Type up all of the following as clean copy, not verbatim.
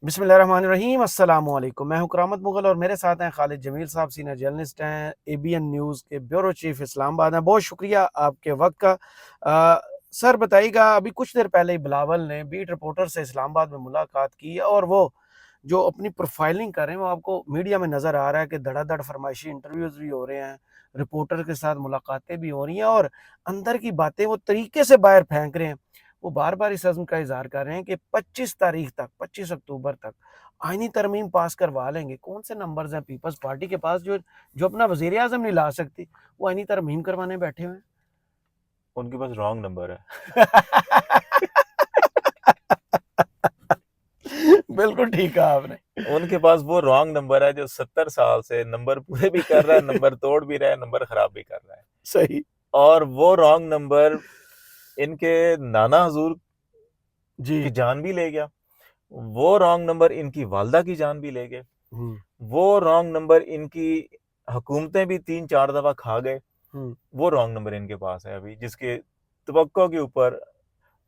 बिस्मिल्लाहिर्रहमानिर्रहीम अस्सलाम वालेकुम। मैं हूं करामत मुगल और मेरे साथ हैं खालिद जमील साहब, सीनियर जर्नलिस्ट हैं, एबीएन न्यूज़ के ब्यूरो चीफ इस्लामाबाद हैं। बहुत शुक्रिया आपके वक्त का। सर बताइएगा, अभी कुछ देर पहले ही बिलावल ने बीट रिपोर्टर से इस्लामाबाद में मुलाकात की है और वो जो अपनी प्रोफाइलिंग कर रहे हैं वो आपको मीडिया में नज़र आ रहा है कि धड़ाधड़ फरमाइशी इंटरव्यूज़ भी हो रहे हैं, रिपोर्टर के साथ मुलाकातें भी हो रही हैं और अंदर की बातें वो तरीके से बाहर फेंक रहे हैं। वो बार-बार इस अज़्म का इज़हार कर रहे हैं कि 25 तारीख तक, 25 अक्टूबर तक आईनी तरमीम पास करवा लेंगे। कौन से नंबर्स हैं पीपल्स पार्टी के पास जो जो अपना वज़ीर-ए-आज़म नहीं ला सकती, वो आईनी तरमीम करवाने बैठे हुए हैं? उनके पास रॉन्ग नंबर है। बिल्कुल ठीक कहा आपने। उनके पास वो रॉन्ग नंबर है जो 70 साल से नंबर पूरे भी कर रहा है, नंबर तोड़ भी रहा है, नंबर खराब भी कर रहा है। सही। और वो रॉन्ग नंबर इनके नाना हजूर की जी। जान भी ले गया। वो रॉन्ग नंबर इनकी वालदा की जान भी ले गए। हुँ, वो रॉन्ग नंबर इनकी हुकूमतें भी 3-4 दफा खा गए। हुँ। वो रॉन्ग नंबर इनके पास है अभी, जिसके तवक्को के ऊपर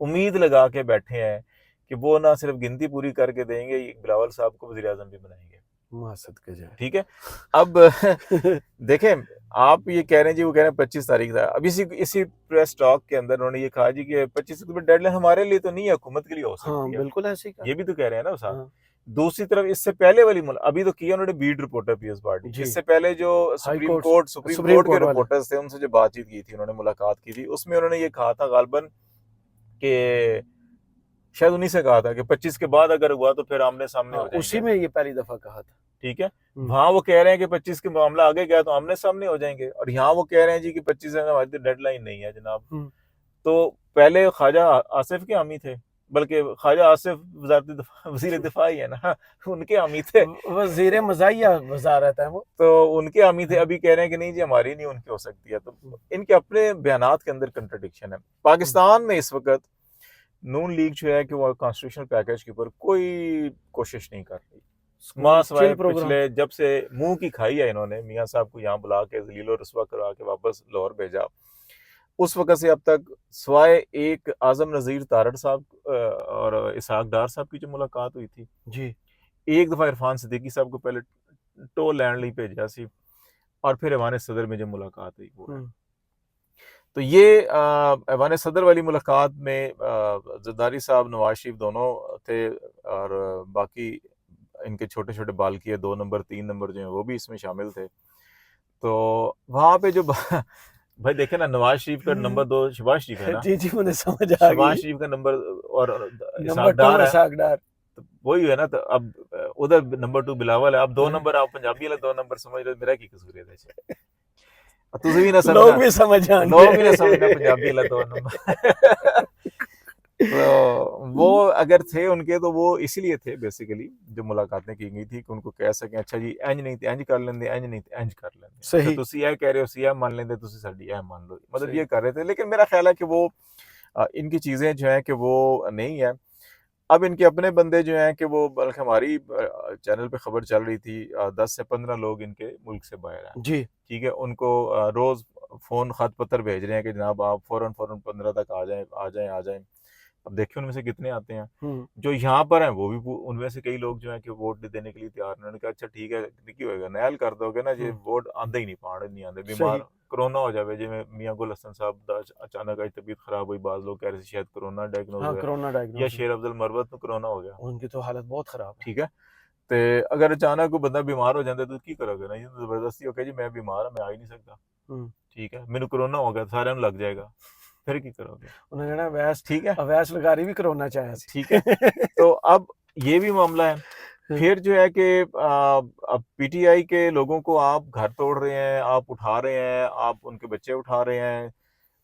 उम्मीद लगा के बैठे हैं कि वो ना सिर्फ गिनती पूरी करके देंगे, बिलावल साहब को वज़ीर आज़म भी बनाएंगे। माँ सदके जाए। ठीक है। अब देखें, आप ये कह रहे हैं जी, वो कह रहे हैं 25 तारीख था। अब इसी इसी प्रेस टॉक के अंदर उन्होंने ये कहा जी कि 25 अक्टूबर डेडलाइन हमारे लिए तो नहीं है, हुकूमत के लिए हो हाँ, सकती है। बिल्कुल ऐसे ही कहा। ये भी तो कह रहे हैं ना वो साहब। हाँ, दूसरी तरफ इससे पहले वाली अभी तो किया उन्होंने बीट रिपोर्टर पीएस पार्टी। जी। इससे पहले जो high supreme court court supreme supreme court के कोर्ट वाले। रिपोर्टर्स थे, उनसे जो बातचीत की थी, उन्होंने मुलाकात की थी, उसमें उन्होंने ये कहा था गालबन कि शायद उन्हीं से कहा था कि 25 के बाद अगर हुआ तो फिर आमने सामने हाँ, हो उसी जाएंगे। में ये पहली दफ़ा कहा था। ठीक है। हुँ, वहां वो कह रहे हैं कि 25 के मामला आगे गया तो आमने सामने हो जाएंगे, और यहाँ वो कह रहे हैं जी कि 25 है, हमारी डेडलाइन नहीं है जनाब। हुँ। तो पहले ख्वाजा आसिफ के हामी थे, बल्कि ख्वाजा आसिफ वजीर दिफा ही है ना, उनके हामी थे। वज़ीर मज़ाहिया वज़ारत है वो। तो उनके हामी थे, हाँ, अभी कह रहे हैं कि नहीं जी हमारी नहीं, उनकी हो सकती है। तो हुँ, इनके अपने बयानात के अंदर कंट्रडिक्शन है। हुँ। पाकिस्तान में इस वक्त नून लीग जो है कि वो कॉन्स्टिट्यूशनल पैकेज के ऊपर कोई कोशिश नहीं कर रही। माँ स्कूल चिल सवाए प्रोग्राम। पिछले जब से मुंह की खाई है इन्होंने, मियाँ साहब को यहाँ बुला के जलीलो रसवा करवा के वापस लाहौर भेजा, उस वक्त से अब तक सवाए एक आजम नज़ीर तारड़ साहब और इसहाक डार साहब की जो मुलाकात हुई थी, जी। एक दफ़ा इरफान सिद्दीकी साहब को पहले टो लैंड ली भेजा सी, और फिर ऐवान सदर में जो मुलाकात हुई वो है। हुँ, तो ये ऐवान सदर वाली मुलाकात में जरदारी साहब, नवाज शरीफ दोनों थे, और बाकी इनके छोटे छोटे बालकी 2 नंबर 3 नंबर जो है वो भी इसमें शामिल थे। तो वहाँ पे जो भाई देखे ना, नवाज शरीफ का हुँ। नंबर 2 शहबाज शरीफ है ना, जी, जी, मुझे समझ आ शहबाज गई। शरीफ का नंबर और इसहाक नंबर 2 डार है। इसहाक डार। तो वही है ना। तो अब उधर नंबर 2 बिलावल है, अब 2 नंबर आप पंजाबी वाला 2 नंबर समझ रहे हो, मेरा की कसूर है ਇਹਦੇ 'ਚ? तुझे भी ना लोग समझना, भी समझ लोग भी ना समझना जाएँगे। पंजाबी वाला 2 नंबर। तो वो अगर थे उनके, तो वो इसीलिए थे बेसिकली, जो मुलाकातें की गई थी कि उनको कह सकें अच्छा जी इंज नहीं इंज कर लेंगे, इंज नहीं इंज कर लेंगे, अच्छा सही, तुसी यह कह रहे हो सी मान लेंगे, तुसी साडी यह मान लो, मतलब ये सही। कर रहे थे। लेकिन मेरा ख्याल है कि वो इनकी चीज़ें जो हैं कि वो नहीं है। अब इनके अपने बंदे जो हैं कि वो, बल्कि हमारी चैनल पे खबर चल रही थी, 10 से 15 लोग इनके मुल्क से बाहर हैं। जी। ठीक है। उनको रोज़ फ़ोन ख़त पत्र भेज रहे हैं कि जनाब आप फ़ौरन फ़ौरन 15 तक आ जाएँ, आ जाएँ, आ जाएँ। अब देखिए उनमें से कितने आते हैं। हुँ, जो यहाँ पर हैं वो भी उनमें से कई लोग जो हैं कि वोट देने के लिए तैयार हैं। उन्होंने कहा अच्छा ठीक है, की होएगा नैल कर दोगे ना जी, हुँ। वोट आंदे ही नहीं, पाड़ नहीं आंदे, बीमार सही। कोरोना हो जाए, जिवें मियाँ गुल हसन साहब दा अचानक आज तबीयत खराब हुई, बाज़ लोग कह रहे थे शायद कोरोना डायग्नोज हाँ, होया, कोरोना या डायग्नोज़ हुआ। शेर अफजल मरवत को कोरोना हो गया। उनकी तो हालत बहुत ख़राब है। ठीक है। ते अगर अचानक कोई बंदा बीमार हो जाता तो की करोगे ना, ये तो जबरदस्ती हो जी मैं बीमार हाँ, मैं आ ही नहीं सकता। हुँ। ठीक है, मैनू कोरोना हो गया, सारे लग जाएगा, फिर की करोगे? उन्होंने कहना अवैस ठीक है। अवैस लगारी भी कोरोना च आया ठीक है। सी। तो अब ये भी मामला है। हुँ, फिर जो है कि अब पीटीआई के लोगों को आप घर तोड़ रहे हैं, आप उठा रहे हैं, आप उनके बच्चे उठा रहे हैं,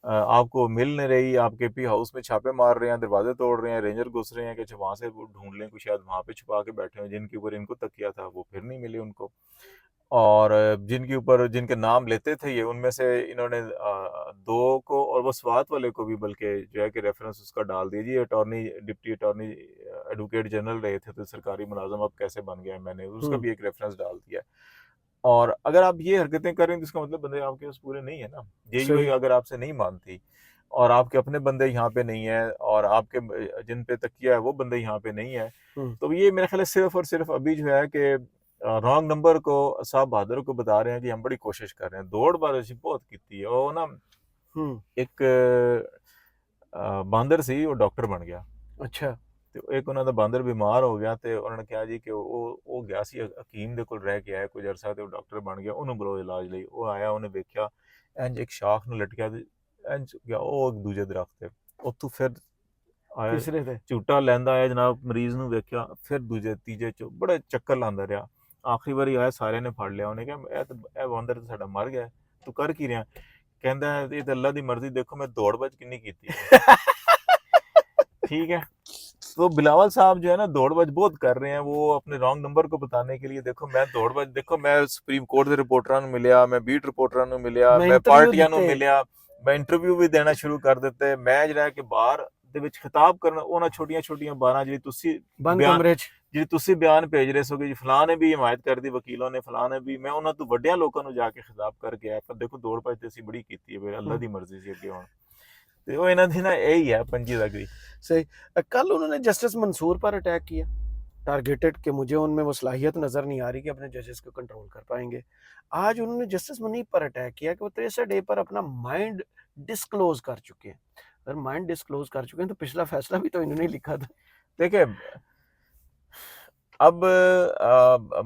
आपको मिल नहीं रही, आप केपी हाउस में छापे मार रहे हैं, दरवाजे तोड़ रहे हैं, रेंजर घुस रहे हैं कि अच्छा वहाँ से वो ढूंढ लें, कुछ शायद वहाँ पे छुपा के बैठे हैं, जिनके ऊपर इनको तकिया था वो फिर नहीं मिले उनको। और जिनके ऊपर जिनके नाम लेते थे ये, उनमें से इन्होंने 2 को, और वो स्वात वाले को भी बल्कि जो है कि रेफरेंस उसका डाल दीजिए, attorney deputy attorney advocate general रहे थे तो सरकारी मुलाजम अब कैसे बन गया, मैंने उसका हुँ। भी एक रेफरेंस डाल दिया। और अगर आप ये हरकतें करें तो इसका मतलब बंदे आपके पास पूरे नहीं है ना, जेयूआई सही। अगर आपसे नहीं मानती, और आपके अपने बंदे यहाँ पे नहीं है, और आपके जिन पे तकिया है वो बंदे यहाँ पे नहीं है। तो ये मेरे ख्याल सिर्फ और सिर्फ अभी जो है कि रॉन्ग नंबर को साहब बहादुर को बता रहे हैं कि हम बड़ी कोशिश कर रहे हैं। दौड़ बारिश बहुत की है वो ना। एक बांदर सी वो डॉक्टर बन गया। अच्छा। तो एक उन्होंने बांदर बीमार हो गया तो उन्होंने कहा जी कि वो गया सी हकीम दे कोल रह के आया कुछ अरसा तो डॉक्टर बन गया। उन्होंने बड़ो इलाज ਲਈ वो आया ਉਹਨੇ ਵੇਖਿਆ ਇੰਜ ਇੱਕ ਸ਼ਾਖ ਨੂੰ ਲਟਕਿਆ ਤੇ ਇੰਜ ਗਿਆ ਉਹ ਇੱਕ ਦੂਜੇ ਦਰਖਤ ਤੇ ਉੱਥੋਂ ਫਿਰ ਆਇਆ तीसरे थे। ਝੂਟਾ ਲੈਂਦਾ ਆਇਆ ਜਨਾਬ ਮਰੀਜ਼ ਨੂੰ ਵੇਖਿਆ ਫਿਰ ਦੂਜੇ ਤੀਜੇ ਚ ਬੜੇ ਚੱਕਰ ਲਾਉਂਦਾ ਰਿਹਾ। ਆਖਰੀ ਵਾਰੀ ਆਇਆ ਸਾਰਿਆਂ ਨੇ ਫੜ ਲਿਆ। ਉਹਨੇ ਕਿਹਾ ਇਹ ਬਾਂਦਰ ਤਾਂ ਸਾਡਾ ਮਰ ਗਿਆ ਤੂੰ ਕਰ ਕੀ ਰਿਹਾ। ਕਹਿੰਦਾ ਇਹ ਤਾਂ ਅੱਲਾ ਦੀ ਮਰਜ਼ੀ ਦੇਖੋ मैं दौड़ भज किन्नी ਕੀਤੀ है। ठीक है। तो बिलावल साहब जो है ना दौड़ भज बहुत कर रहे हैं वो अपने रॉन्ग नंबर को बताने के लिए। देखो मैं दौड़ भज देखो मैं सुप्रीम कोर्ट ਦੇ ਰਿਪੋਰਟਰਾਂ ਨੂੰ ਮਿਲਿਆ ਮੈਂ ਬੀਟ ਰਿਪੋਰਟਰਾਂ ਨੂੰ ਮਿਲਿਆ मैं ਮੈਂ इंटरव्यू ਪਾਰਟੀਆਂ ਨੂੰ दिते ਮਿਲਿਆ ਮੈਂ ਇੰਟਰਵਿਊ ਵੀ ਦੇਣਾ ਸ਼ੁਰੂ ਕਰ ਦਿੱਤੇ। ਮੈਂ ਜਿਹੜਾ ਕਿ ਬਾਹਰ ਦੇ ਵਿੱਚ ਖਿਤਾਬ ਕਰਨਾ ਉਹਨਾਂ ਛੋਟੀਆਂ ਛੋਟੀਆਂ 12 ਜਿਹੜੀ ਤੁਸੀਂ बंद ਬਿਆਨ कमरे च। ਜਿਹੜੀ ਤੁਸੀਂ ਬਿਆਨ ਭੇਜ ਰਹੇ ਸੋਗੇ ਜੀ ਫਲਾਂ ਨੇ ਵੀ ਹਮਾਇਤ ਕਰਦੀ ਵਕੀਲਾਂ ਨੇ ਫਲਾਂ ਨੇ ਵੀ। ਮੈਂ ਉਹਨਾਂ ਤੋਂ ਵੱਡਿਆਂ ਲੋਕਾਂ ਨੂੰ ਜਾ ਕੇ ਖਿਤਾਬ ਕਰਕੇ ਆਇਆ। ਪਰ ਦੇਖੋ ਦੌੜ ਭਜ ਤੇ ਅਸੀਂ ਬੜੀ ਕੀਤੀ ਹੈ ਫਿਰ ਅੱਲਾ ਦੀ ਮਰਜ਼ੀ ਸੀ ਅੱਗੇ ਹੁਣ ਤੇ ਉਹ ਇਹਨਾਂ ਦੀ ਨਾ ਇਹੀ ਹੈ ਪੰਜੀ ਦਾ ਗਰੀ। सही। कल उन्होंने जस्टिस मंसूर पर अटैक किया, टारगेटेड कि मुझे उनमें वो सलाहियत नज़र नहीं आ रही कि अपने जजेस को कंट्रोल कर पाएंगे। आज उन्होंने जस्टिस मुनीब पर अटैक किया कि वो 63 डे पर अपना माइंड डिस्क्लोज कर चुके हैं। अगर माइंड डिस्क्लोज कर चुके हैं तो पिछला फैसला भी तो इन्होंने लिखा था। देखिए अब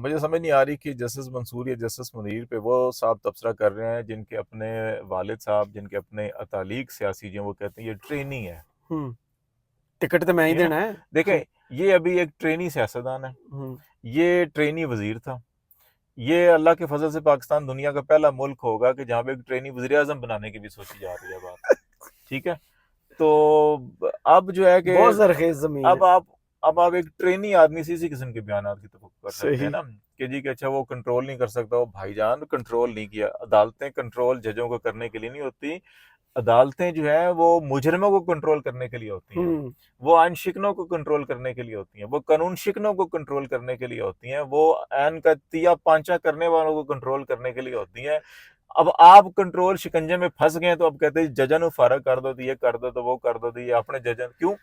मुझे समझ नहीं आ रही कि जस्टिस मंसूर या जस्टिस मुनीर पे वो साहब तबसरा कर रहे हैं जिनके अपने वालिद साहब जिनके अपने अतालीक सियासी जो वो कहते हैं ये ट्रेनी है। टिकट तो मैं ही ठीक है देना ना? है। देखें ये अभी एक ट्रेनी सियासतदान है, ये ट्रेनी वजीर था। ये अल्लाह के फजल से पाकिस्तान दुनिया का पहला मुल्क होगा कि जहाँ पे एक ट्रेनी वजीर आजम बनाने की भी सोची जा रही है बात। ठीक है। तो अब जो है कि बहुत ज़रखेज़ ज़मीन है। अब आप एक ट्रेनी आदमी से इसी किस्म के बयान की तो कर सकते हैं सही। ना कि जी कि अच्छा वो कंट्रोल नहीं कर सकता। वो भाईजान कंट्रोल नहीं किया। अदालतें कंट्रोल जजों को करने के लिए नहीं होती। अदालतें जो है वो मुजरिमों को कंट्रोल करने के लिए होती हैं। वो आइन शिकनों को कंट्रोल करने के लिए होती हैं। वो कानून शिकनों को कंट्रोल करने के लिए होती हैं। वो आइन का तिया पांचा करने वालों को कंट्रोल करने के लिए होती हैं। अब आप कंट्रोल शिकंजे में फंस गए तो अब कहते हैं जजन फारग कर दो तो ये कर दो तो वो कर दो तो ये अपने जजन क्यों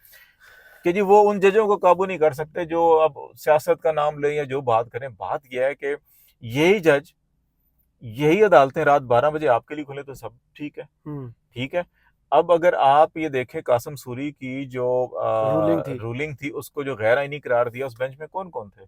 कि जी वो उन जजों को काबू नहीं कर सकते जो अब सियासत का नाम लें या जो बात करें। बात यह है कि यही जज यही अदालतें रात 12 बजे आपके लिए खुले तो सब ठीक है। ठीक है। अब अगर आप ये देखें कासिम सूरी की जो रूलिंग थी उसको जो गैर आईनी करार दिया उस बेंच में कौन कौन थे।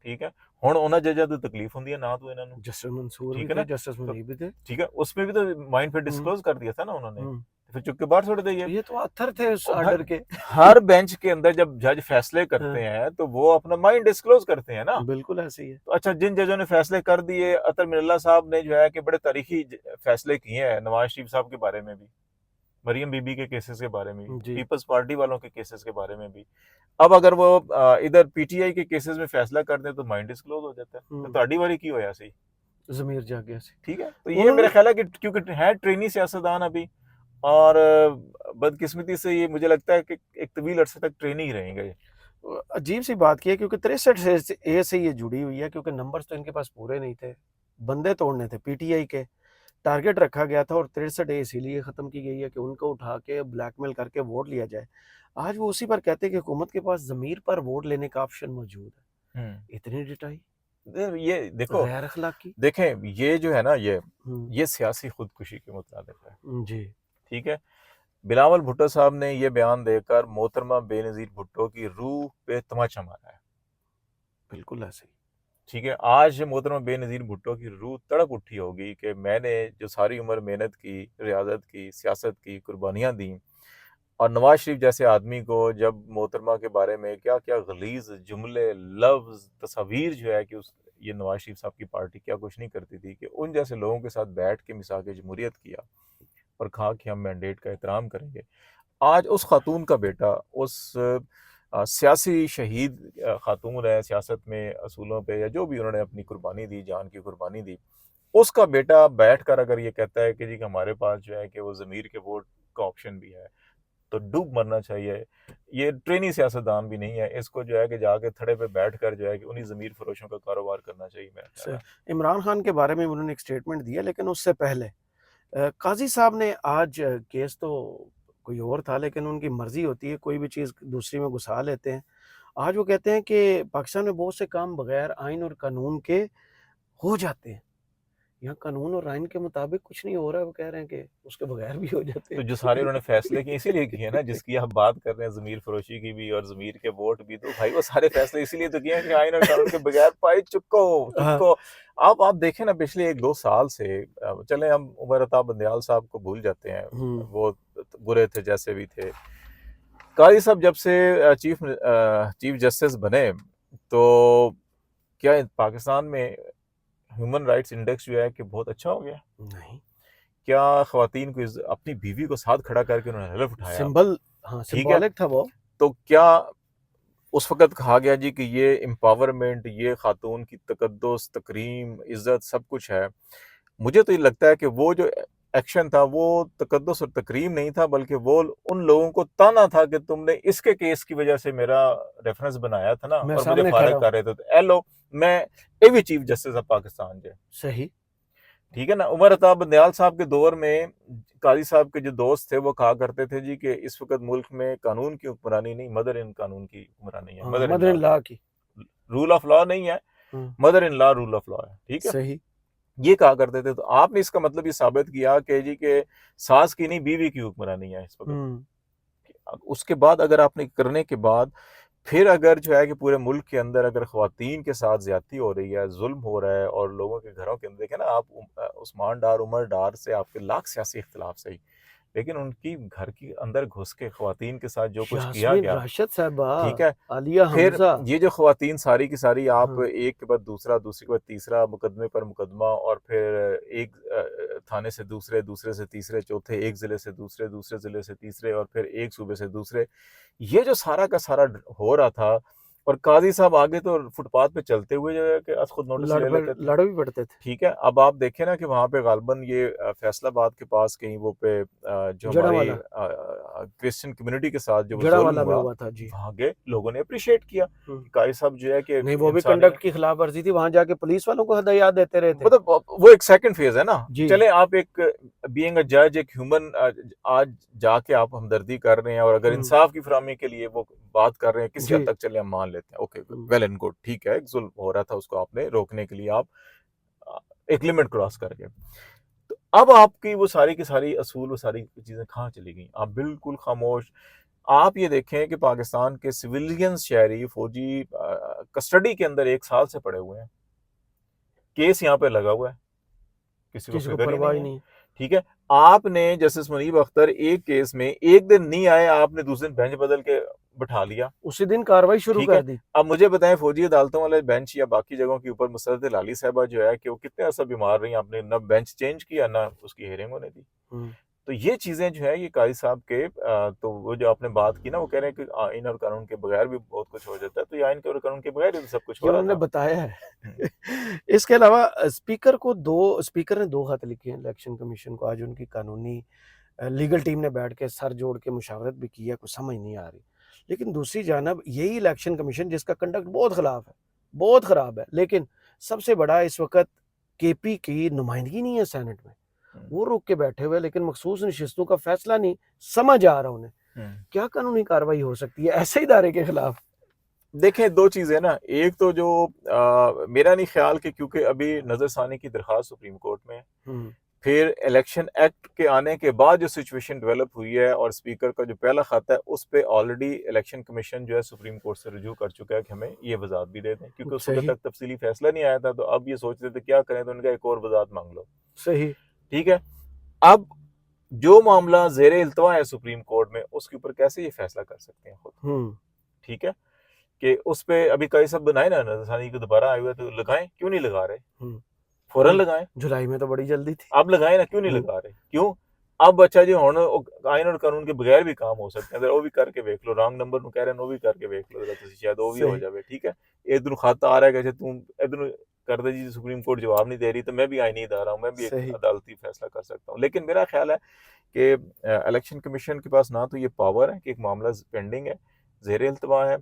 ठीक है। हुण उन्हां जजां तो तकलीफ होंदी है ना तो इन्हां नूं जस्टिस मंसूर ठीक भी है थे, ना जस्टिस मुनीब भी थे। ठीक है उसमें भी तो माइंड फिर डिस्क्लोज कर दिया था ना उन्होंने फिर चुप के बाहर छोड़ दिए। ये तो आथर थे उस ऑर्डर के। हर बेंच के अंदर जब जज फैसले करते हैं तो वो अपना माइंड डिस्क्लोज करते हैं ना। बिल्कुल ऐसे ही है। तो अच्छा जिन जजों ने फैसले कर दिए अतर मिल्ला साहब ने जो है कि बड़े तारीखी फैसले किए हैं नवाज शरीफ साहब के बारे में भी मरियम बीबी के केसेस के बारे में भी पीपल्स पार्टी वालों के केसेस के बारे में भी। अब अगर वो इधर पीटीआई के केसेस में फैसला कर दें तो माइंड डिस्क्लोज हो जाता है। तो ताड़ी वारी की होया सही ज़मीर जागे से। ठीक है। तो ये मेरा ख्याल है कि क्योंकि है ट्रेनी सियासतदान अभी और बदकिस्मती से ये मुझे लगता है कि एक तवील अरसे तक ट्रेनी ही रहेंगे। अजीब सी बात की है क्योंकि 63 ए से ये जुड़ी हुई है क्योंकि नंबर्स तो इनके पास पूरे नहीं थे, बंदे तोड़ने थे पीटीआई के। टारगेट रखा गया था और 63 ए इसीलिए ख़त्म की गई है कि उनको उठा के ब्लैकमेल करके वोट लिया जाए। आज वो उसी पर कहते हैं कि हुकूमत के पास ज़मीर पर वोट लेने का ऑप्शन मौजूद है। इतनी डिटाई ये देखो गैर अखलाकी। देखें ये जो है ना ये सियासी खुदकुशी के मुताबिक है जी। ठीक है। बिलावल भुट्टो साहब ने ये बयान देकर मोहतरमा बेनज़ीर भुट्टो की रूह पे तमाचा मारा है। बिल्कुल ऐसे ही ठीक है। आज मोहतरमा बेनज़ीर भुट्टो की रूह तड़प उठी होगी कि मैंने जो सारी उम्र मेहनत की रियाजत की सियासत की कुर्बानियाँ दी और नवाज शरीफ जैसे आदमी को जब मोहतरमा के बारे में क्या क्या गलीज़ जुमले लफ्ज़ तस्वीर जो है कि उस ये नवाज शरीफ साहब की पार्टी क्या कुछ नहीं करती थी कि उन जैसे लोगों के साथ बैठ के मिसाक जमहूरियत किया और कहा कि हम मैंडेट का एहतराम करेंगे। आज उस खातून का बेटा उस सियासी शहीद खातून है सियासत में असूलों पे या जो भी उन्होंने अपनी कुर्बानी दी जान की कुर्बानी दी उसका बेटा बैठ कर अगर ये कहता है कि जी हमारे पास जो है कि वो ज़मीर के वोट का ऑप्शन भी है तो डूब मरना चाहिए। ये ट्रेनी सियासतदान भी नहीं है। इसको जो है कि जाके थड़े पे बैठ कर जो है कि उन्हीं ज़मीर फरोशों का कारोबार करना चाहिए मेरा ख्याल है। इमरान खान के बारे में उन्होंने एक स्टेटमेंट दिया लेकिन उससे पहले काजी साहब ने आज केस तो कोई और था, लेकिन उनकी मर्ज़ी होती है, कोई भी चीज़ दूसरी में घुसा लेते हैं। आज वो कहते हैं कि पाकिस्तान में बहुत से काम बगैर आइन और कानून के हो जाते हैं। यहाँ कानून और आइन के मुताबिक कुछ नहीं हो रहा है, वो कह रहे हैं कि उसके बगैर भी हो जाते तो हैं। जो सारे उन्होंने फैसले किए इसीलिए किए ना, जिसकी आप बात कर रहे हैं, ज़मीर फरोशी की भी और ज़मीर के वोट भी, तो भाई वो सारे फैसले इसीलिए तो किए हैं कि आइन और कानून के बगैर भाई चुप हाँ, को। आप देखें ना, पिछले 1-2 साल से चले हम उमर अता बंदयाल साहब को भूल जाते हैं, हुँ, वो बुरे थे जैसे भी थे। काजी साहब जब से चीफ जस्टिस बने, तो क्या पाकिस्तान में ह्यूमन राइट्स इंडेक्स जो है कि बहुत अच्छा हो गया? नहीं, क्या ख़वातीन को अपनी बीवी को साथ खड़ा करके उन्होंने हलफ उठाया? सिंबल हाँ, ठीक है? सिंबॉलिक था वो। तो क्या उस वक़्त कहा गया जी कि ये एम्पावरमेंट, ये ख़ातून की तक़द्दुस, तकरीम, इज़्ज़त सब कुछ है। मुझे तो ये लगता है कि वो जो एक्शन था वो तक़द्दुस और तकरीम नहीं था, बल्कि वो उन लोगों को ताना था कि तुमने इसके केस की वज़ह से मेरा रेफ़रेंस बनाया था ना मैं और मुझे सामने फ़ारिग खड़ा हूँ। कर रहे थे। तो ए लो, मैं ये भी चीफ जस्टिस ऑफ पाकिस्तान जे। सही। ठीक है ना? उमर अता बंदयाल साहब के दौर में काज़ी साहब के जो दोस्त थे वो कहा करते थे जी कि इस वक़्त मुल्क में कानून की हुक्मरानी नहीं, मदर इन कानून की हुक्मरानी है, हाँ, mother in mother law in की। लॉ की। रूल ऑफ लॉ नहीं है, हाँ, mother in law rule of law है। ठीक है? सही। ये कहा करते थे। तो आपने इसका मतलब ये साबित किया कि जी के सास की नहीं, बीवी की हुक्मरानी है इस वक़्त। हुँ, उसके बाद अगर आपने करने के बाद फिर अगर जो है कि पूरे मुल्क के अंदर अगर ख़वातीन के साथ ज़्यादती हो रही है, ज़ुल्म हो रहा है और लोगों के घरों के अंदर देखें ना आप, उस्मान डार, उमर डार से आपके लाख सियासी इख्तिलाफ सही, लेकिन उनकी घर के अंदर घुस के ख़वातीन के साथ जो कुछ किया यास्मीन गया, राशिद साहिबा, ठीक है? आलिया फिर हमज़ा। ये जो ख़वातीन सारी की सारी आप हाँ, एक के बाद दूसरा, दूसरे के बाद तीसरा मुकदमे पर मुकदमा और फिर एक थाने से दूसरे, दूसरे से तीसरे, चौथे एक ज़िले से दूसरे, दूसरे ज़िले से तीसरे और फिर एक सूबे से दूसरे। ये जो सारा का सारा हो रहा था और काज़ी साहब आगे तो फुटपाथ पे चलते हुए जो है कि खुद नोटिस ले लेते थे। लड़ भी पड़ते थे। ठीक है, अब आप देखें ना कि वहाँ पे ग़ालिबन ये फैसलाबाद के पास कहीं वो पे जो हमारी जड़ांवाला, क्रिश्चियन कम्युनिटी के साथ जो ज़ुल्म जड़ांवाला में हुआ, हुआ था, जी। वहाँ के लोगों ने एप्रिशिएट किया हुँ। कि काज़ी साहब जो है कि नहीं, वो भी इंसानियत, कंडक्ट की खिलाफ़वर्ज़ी थी, वहाँ जाके पुलिस वालों को हदायत देते रहे थे। मतलब वो एक सेकंड फेज़ है ना। जी। चलें आप एक बीइंग अ जज, एक ह्यूमन, आज जाके आप हमदर्दी कर रहे हैं और अगर हुँ, इंसाफ की फराहमी के लिए वो बात कर रहे हैं, किसी हद जी। तक चले हम मान लेते हैं, okay, hmm, well and good, ठीक है, एक ज़ुल्म हो रहा था उसको आपने रोकने के लिए आप अ, एक लिमिट क्रॉस कर गए। तो अब आपकी वो सारी की सारी असूल, वो सारी चीज़ें कहाँ चली गईं? आप बिल्कुल खामोश। आप ये देखें कि पाकिस्तान के सिविलियन शहरी, फौजी कस्टडी के अंदर 1 साल से पड़े हुए हैं। केस यहाँ पे लगा हुआ है, किसी को किसी को फ़िक्र ही परवाह नहीं ही है। नहीं। ठीक है? आपने जस्टिस मुनीब अख्तर एक केस में 1 दिन नहीं आए, आपने दूसरे दिन बेंच बदल के बिठा लिया। उसी दिन कार्रवाई शुरू ठीक है? कर दी। अब मुझे बताएँ, फौजी अदालतों वाले बेंच या बाकी जगहों के ऊपर मुसद्दल अली साहिबा जो है कि वो कितने अरसा बीमार रही, आपने ना बेंच चेंज किया, ना उसकी हियरिंग होने दी। हुँ। तो ये चीज़ें जो है ये काज़ी साहब के तो वो जो आपने बात की ना, वो कह रहे हैं कि आइन और कानून के बगैर भी बहुत कुछ हो जाता है, तो ये आइन के और कानून के बगैर ही तो सब कुछ ये हो रहा उन्होंने था। बताया हुँ। है। इसके अलावा स्पीकर ने 2 खत लिखे हैं इलेक्शन कमीशन को। आज उनकी कानूनी लीगल टीम ने बैठ के सर जोड़ के मुशावरत भी की है, कुछ समझ नहीं आ रही। लेकिन दूसरी जानब यही इलेक्शन कमीशन जिसका कंडक्ट बहुत ख़िलाफ़ है, बहुत ख़राब है, लेकिन सबसे बड़ा इस वक़्त केपी की नुमाइंदगी नहीं है सेनेट में। हुँ, वो रुक के बैठे हुए हैं, लेकिन मखसूस नशिस्तों का फ़ैसला नहीं समझ आ रहा उन्हें। हुँ। क्या कानूनी कार्रवाई हो सकती है ऐसे इदारे के खिलाफ? देखें 2 चीज़ें ना, एक तो जो मेरा नहीं ख़्याल कि क्योंकि अभी नज़रसानी की दरख़्वास्त सुप्रीम कोर्ट में है, हुँ, फिर इलेक्शन एक्ट के आने के बाद जो सिचुएशन डेवलप हुई है और स्पीकर का जो पहला ख़त है, उस पे ऑलरेडी इलेक्शन कमीशन जो है सुप्रीम कोर्ट से रुजू कर चुका है कि हमें ये वज़ाहत भी दे दें, क्योंकि उस वक़्त सही, तक तफ़सीली फ़ैसला नहीं आया था, तो अब ये सोच रहे थे क्या करें, तो उन्होंने कहा एक और वज़ाहत माँग लो। सही। ठीक है? अब जो मामला ज़ेरे इल्तवा है सुप्रीम कोर्ट में, उसके ऊपर कैसे ये फ़ैसला कर सकते हैं खुद? हुँ, ठीक है? कि उस पे अभी कई सब बनाए ना, नज़रसानी को दोबारा आए हुए तो लगाएँ, क्यों नहीं लगा रहे? हुँ। फ़ौरन और लगाएँ। जुलाई में तो बड़ी जल्दी थी। आप लगाएँ ना, क्यों नहीं हुँ, लगा रहे? क्यों? अब अच्छा जी हुण आइन और कानून के बगैर भी काम हो सकते हैं, ज़रा वो भी करके वेख लो, रॉन्ग नंबर नूं कह रहे ने वो भी करके वेख लो ज़रा तुसीं, शायद वो भी हो सही। जावे, ठीक है? इधरों खत आ रहा है कि अच्छा तू इधरों कर दे जी, सुप्रीम कोर्ट जवाब नहीं दे रही, तो मैं भी आईनी इदारा हूँ, मैं भी एक सही। अदालती फैसला कर सकता हूँ। लेकिन मेरा ख्याल है कि इलेक्शन कमीशन के पास ना तो ये पावर है कि एक मामला पेंडिंग है, ज़ेर इल्तवा है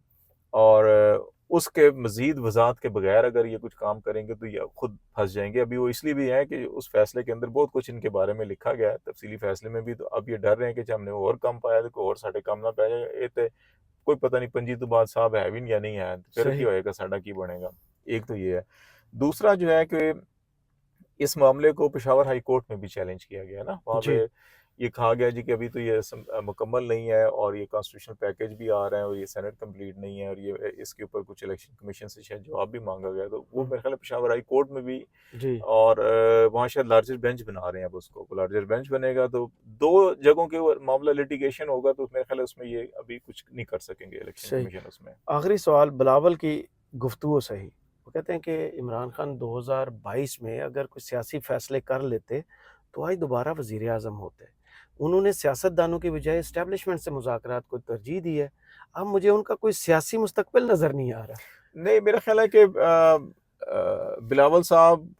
और उसके मजीद वजाहत के बगैर अगर ये कुछ काम करेंगे तो ये खुद फंस जाएंगे। अभी वो इसलिए भी है कि उस फैसले के अंदर बहुत कुछ इनके बारे में लिखा गया है तफसीली फैसले में भी, तो अब ये डर रहे हैं कि हमने और कम पाया तो कोई और साढ़े कम ना पाया जाए। ये तो कोई पता नहीं पंजी तो बात साहब है भी या नहीं है, फिर सही। क्या होएगा, साडा की बनेगा। एक तो ये है। दूसरा जो है कि इस मामले को पेशावर हाई कोर्ट में भी चैलेंज किया गया है ना, वहाँ जी। पे ये कहा गया जी कि अभी तो ये मुकम्मल नहीं है और ये कॉन्स्टिट्यूशनल पैकेज भी आ रहा है और ये सेनेट कंप्लीट नहीं है और ये इसके ऊपर कुछ इलेक्शन कमीशन से शायद जवाब भी मांगा गया, तो वो मेरे ख्याल है पेशावर हाई कोर्ट में भी। जी। और वहाँ शायद लार्जर बेंच बना रहे हैं, अब उसको लार्जर बेंच बनेगा तो दो जगहों के मामला लिटिगेशन होगा, तो मेरे ख्याल है उसमें ये अभी कुछ नहीं कर सकेंगे इलेक्शन सही। कमीशन उसमें। आखिरी सवाल बिलावल की गुफ्तगू सही। वो कहते हैं कि इमरान खान 2022 में अगर कोई सियासी फैसले कर लेते तो आज दोबारा वजीर आज़म होते। उन्होंने सियासतदानों की बजाय इस्टेब्लिशमेंट से मुज़ाकरात को तरजीह दी है। अब मुझे उनका कोई सियासी मुस्तकबिल नज़र नहीं आ रहा। नहीं, मेरा ख्याल है कि बिलावल साहब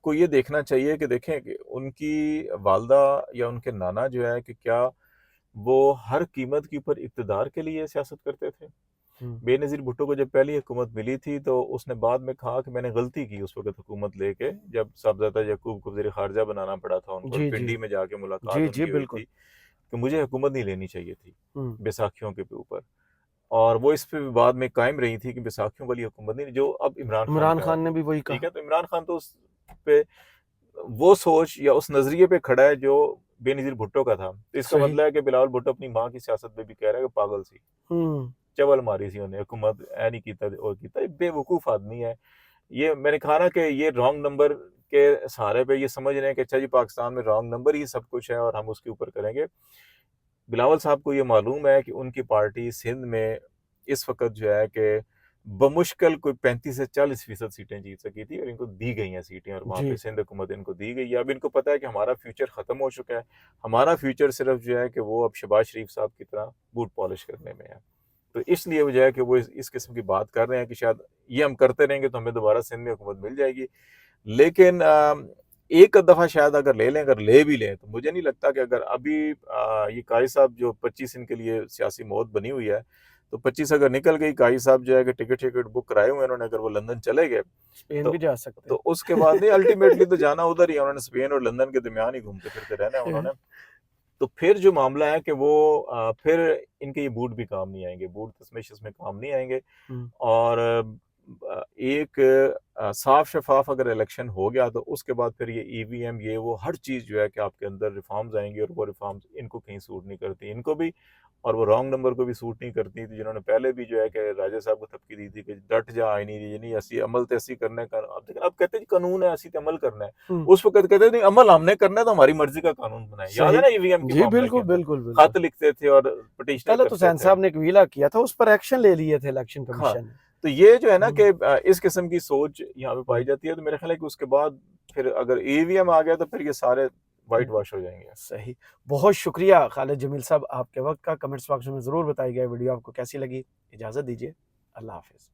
को ये देखना चाहिए कि देखें कि उनकी वालदा या उनके नाना जो है कि क्या वो हर कीमत के ऊपर इक़्तिदार के लिए सियासत करते थे। बेनज़ीर भुट्टो को जब पहली हुकूमत मिली थी तो उसने बाद में कहा कि मैंने गलती की उस वक़्त हुकूमत लेके, जब साहबज़ादा यकूब को वज़ीर ख़ारिजा बनाना पड़ा था उनको और जी, जी। पिंडी में जाके मुलाकात जी, जी, उनकी हुई थी बिल्कुल। कि मुझे हुकूमत नहीं लेनी चाहिए थी हुँ। बैसाखियों के ऊपर। और वो इस पे बाद में कायम रही थी कि बैसाखियों वाली हुकूमत नहीं, जो अब इमरान खान इमरान का है। खान ने भी वही ठीक कहा। है, तो इमरान खान तो उस पे वो सोच या उस नज़रिए पे खड़ा है जो बेनज़ीर भुट्टो का था। तो इसका सही। मतलब है कि बिलावल भुट्टो अपनी माँ की सियासत में भी कह रहा है कि पागल सी, हुँ। चवल मारी सी उन्हें, हुकूमत ऐ नहीं कीता और कीता। ये बेवकूफ़ आदमी है। ये मैंने कहा ना कि ये रॉन्ग नंबर के सहारे पे ये समझ रहे हैं कि अच्छा जी पाकिस्तान में रॉन्ग नंबर ही सब कुछ है और हम उसके ऊपर करेंगे। बिलावल साहब को ये मालूम है कि उनकी पार्टी सिंध में इस वक़्त जो है कि बमुश्किल कोई 35 से 40% सीटें जीत सकी थी और इनको दी गई हैं सीटें और वहाँ पे जी। सिंध हुकूमत इनको दी गई है। अब इनको पता है कि हमारा फ्यूचर ख़त्म हो चुका है। हमारा फ्यूचर सिर्फ़ जो है कि वो अब शहबाज शरीफ साहब की तरह बूट पॉलिश करने में है। तो इसलिए वो जो है कि वो इस किस्म की बात कर रहे हैं कि शायद ये हम करते रहेंगे तो हमें दोबारा सिंध में हुकूमत मिल जाएगी। लेकिन एक दफ़ा शायद अगर ले लें, अगर ले भी लें, तो मुझे नहीं लगता कि अगर अभी ये काजी साहब जो 25 इनके लिए सियासी मौत बनी हुई है, तो 25 अगर निकल गई, काजी साहब जो है कि टिकट बुक कराए हुए हैं उन्होंने, अगर वो लंदन चले गए, स्पेन भी तो जा सकते तो हैं। उसके बाद नहीं, अल्टीमेटली तो जाना उधर ही है, उन्होंने स्पेन और लंदन के दरमियान ही घूमते फिरते रहना है उन्होंने। तो फिर जो मामला है कि वो फिर इनके ये बूट भी काम नहीं आएँगे, बूट तशमीश में काम नहीं आएँगे। हुँ। और एक साफ शफाफ अगर इलेक्शन हो गया तो उसके बाद फिर ये ईवीएम ये वो हर चीज़ जो है कि आपके अंदर रिफॉर्म्स आएंगी और वो रिफॉर्म्स इनको कहीं सूट नहीं करती, इनको भी और वो रॉन्ग नंबर को भी सूट नहीं करती थी, जिन्होंने पहले भी जो है कि राजा साहब को धमकी दी थी कि डट जा आई नहीं ये नहीं ऐसी अमल तो ऐसी करना है। अब लेकिन अब कहते हैं कानून है ऐसी तो अमल करना है। हुँ। उस वक्त कहते थे नहीं अमल हमने करना है तो हमारी मर्जी का कानून बनाए। याद है सही। ना ईवीएम के जी, मामले के बिल्कुल, अंदर बिल्कुल, बिल्कुल। खत लिखते थे और पिटिशनें तलत करते हुसैन थे। साहब ने एक विला किया था, उस पर एक्शन ले लिए थे इलेक्शन हाँ, कमीशन ने। तो ये जो है ना कि हुँ। इस किस्म की सोच यहाँ पे पाई हुँ। जाती है, तो मेरा ख्याल है कि उसके बाद फिर अगर ईवीएम आ गया तो फिर ये सारे व्हाइट हुँ। वॉश हो जाएंगे। सही। बहुत शुक्रिया खालिद जमील साहब आपके वक़्त का। कमेंट्स बॉक्स में ज़रूर बताइएगा वीडियो आपको कैसी लगी। इजाज़त दीजिए। अल्लाह हाफ़िज़।